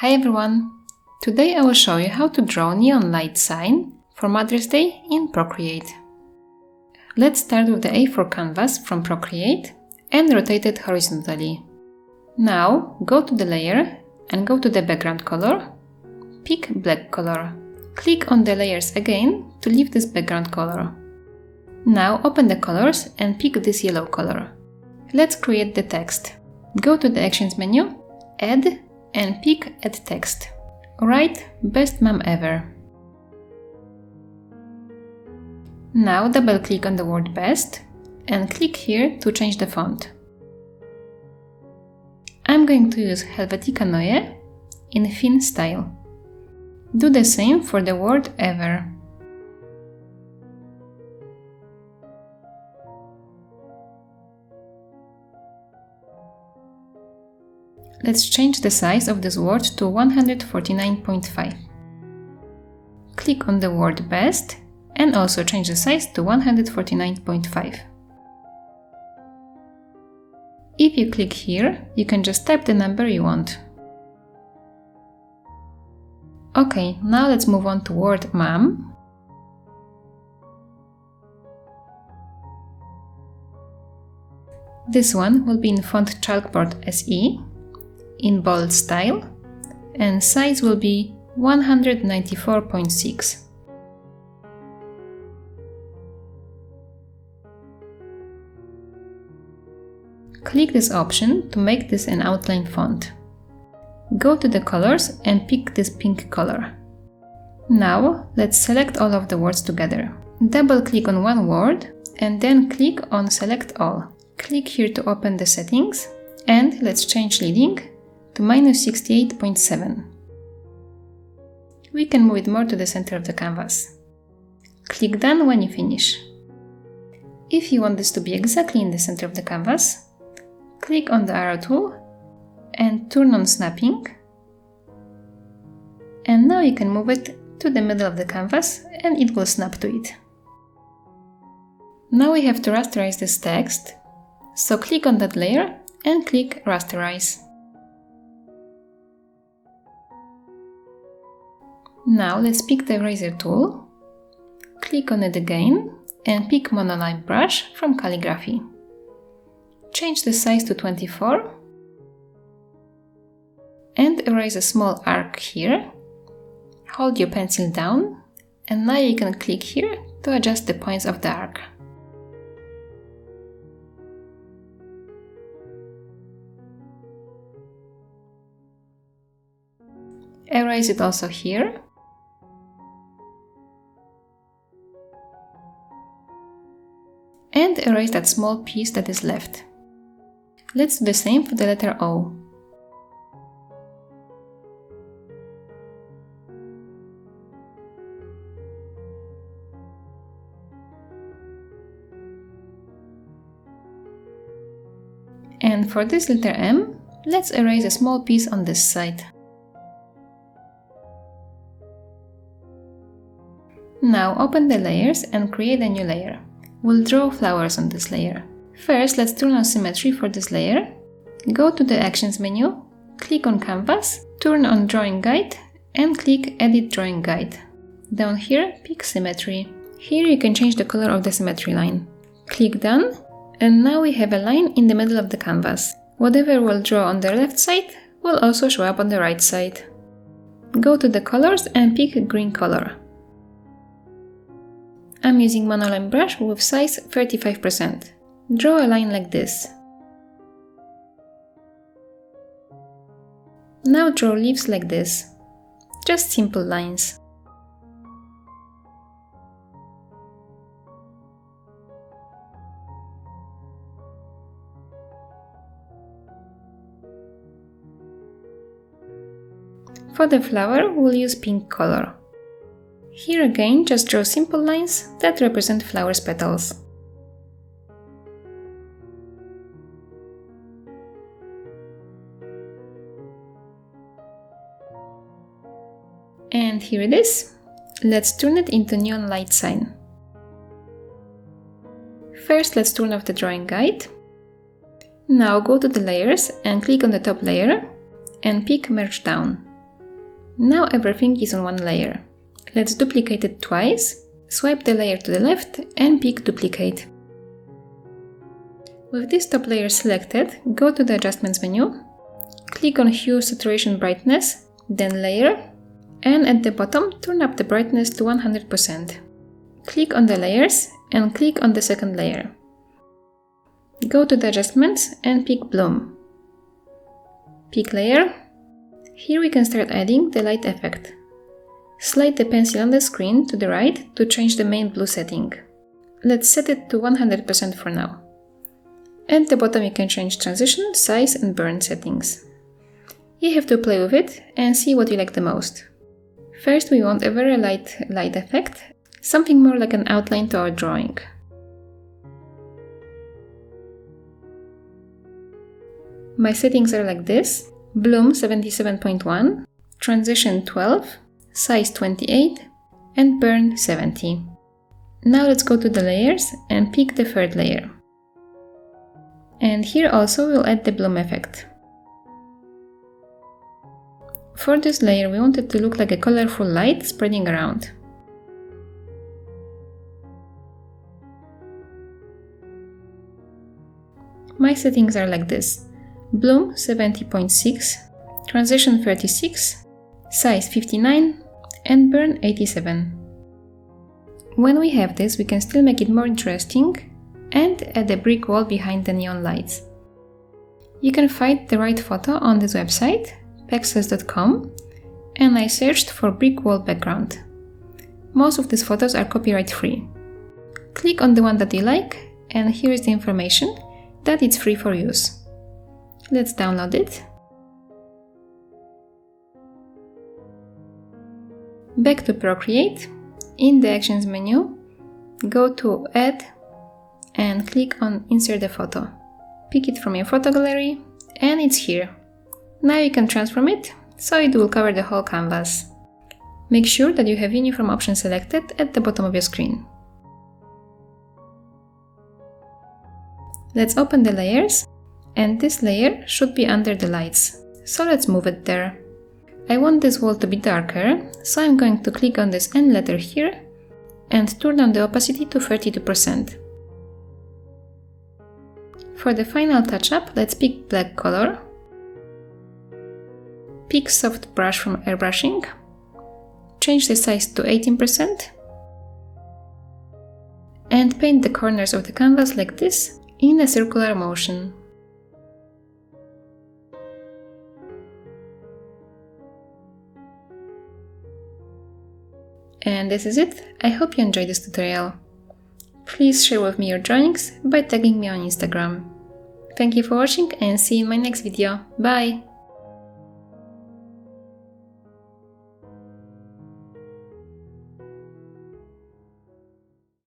Hi everyone! Today I will show you how to draw neon light sign for Mother's Day in Procreate. Let's start with the A4 canvas from Procreate and rotate it horizontally. Now go to the layer and go to the background color. Pick black color. Click on the layers again to leave this background color. Now open the colors and pick this yellow color. Let's create the text. Go to the Actions menu, Add, and pick Add Text. Write Best Mom Ever. Now double click on the word Best and click here to change the font. I'm going to use Helvetica Neue in thin style. Do the same for the word Ever. Let's change the size of this word to 149.5. Click on the word Best and also change the size to 149.5. If you click here, you can just type the number you want. Okay, now let's move on to word Mom. This one will be in font Chalkboard SE, in bold style, and size will be 194.6. Click this option to make this an outline font. Go to the colors and pick this pink color. Now let's select all of the words together. Double click on one word and then click on Select All. Click here to open the settings and let's change leading to -68.7. We can move it more to the center of the canvas. Click Done when you finish. If you want this to be exactly in the center of the canvas, click on the arrow tool and turn on snapping. And now you can move it to the middle of the canvas and it will snap to it. Now we have to rasterize this text, so click on that layer and click Rasterize. Now let's pick the eraser tool, click on it again and pick Monoline Brush from Calligraphy. Change the size to 24 and erase a small arc here. Hold your pencil down and now you can click here to adjust the points of the arc. Erase it also here. And erase that small piece that is left. Let's do the same for the letter O. And for this letter M, let's erase a small piece on this side. Now open the layers and create a new layer. We'll draw flowers on this layer. First, let's turn on symmetry for this layer. Go to the Actions menu, click on Canvas, turn on Drawing Guide and click Edit Drawing Guide. Down here, pick Symmetry. Here you can change the color of the symmetry line. Click Done and now we have a line in the middle of the canvas. Whatever we'll draw on the left side will also show up on the right side. Go to the colors and pick green color. I'm using Monoline Brush with size 35%. Draw a line like this. Now draw leaves like this. Just simple lines. For the flower, we'll use pink color. Here again, just draw simple lines that represent flowers' petals. And here it is. Let's turn it into neon light sign. First, let's turn off the drawing guide. Now go to the layers and click on the top layer and pick Merge Down. Now everything is on one layer. Let's duplicate it twice, swipe the layer to the left and pick Duplicate. With this top layer selected, go to the Adjustments menu, click on Hue, Saturation, Brightness, then Layer, and at the bottom turn up the brightness to 100%. Click on the layers and click on the second layer. Go to the Adjustments and pick Bloom. Pick Layer. Here we can start adding the light effect. Slide the pencil on the screen to the right to change the main blue setting. Let's set it to 100% for now. At the bottom you can change transition, size and burn settings. You have to play with it and see what you like the most. First we want a very light effect, something more like an outline to our drawing. My settings are like this: Bloom 77.1, Transition 12, Size 28 and Burn 70. Now let's go to the layers and pick the third layer. And here also we'll add the bloom effect. For this layer we want it to look like a colorful light spreading around. My settings are like this: Bloom 70.6, Transition 36, Size 59 and Burn 87. When we have this, we can still make it more interesting and add a brick wall behind the neon lights. You can find the right photo on this website, pexels.com, and I searched for brick wall background. Most of these photos are copyright free. Click on the one that you like, and here is the information that it's free for use. Let's download it. Back to Procreate. In the Actions menu, go to Add and click on Insert a photo. Pick it from your photo gallery and it's here. Now you can transform it so it will cover the whole canvas. Make sure that you have Uniform option selected at the bottom of your screen. Let's open the layers, and this layer should be under the lights, so let's move it there. I want this wall to be darker, so I'm going to click on this N letter here and turn down the opacity to 32%. For the final touch-up, let's pick black color, pick soft brush from airbrushing, change the size to 18%, and paint the corners of the canvas like this in a circular motion. And this is it. I hope you enjoyed this tutorial. Please share with me your drawings by tagging me on Instagram. Thank you for watching and see you in my next video. Bye!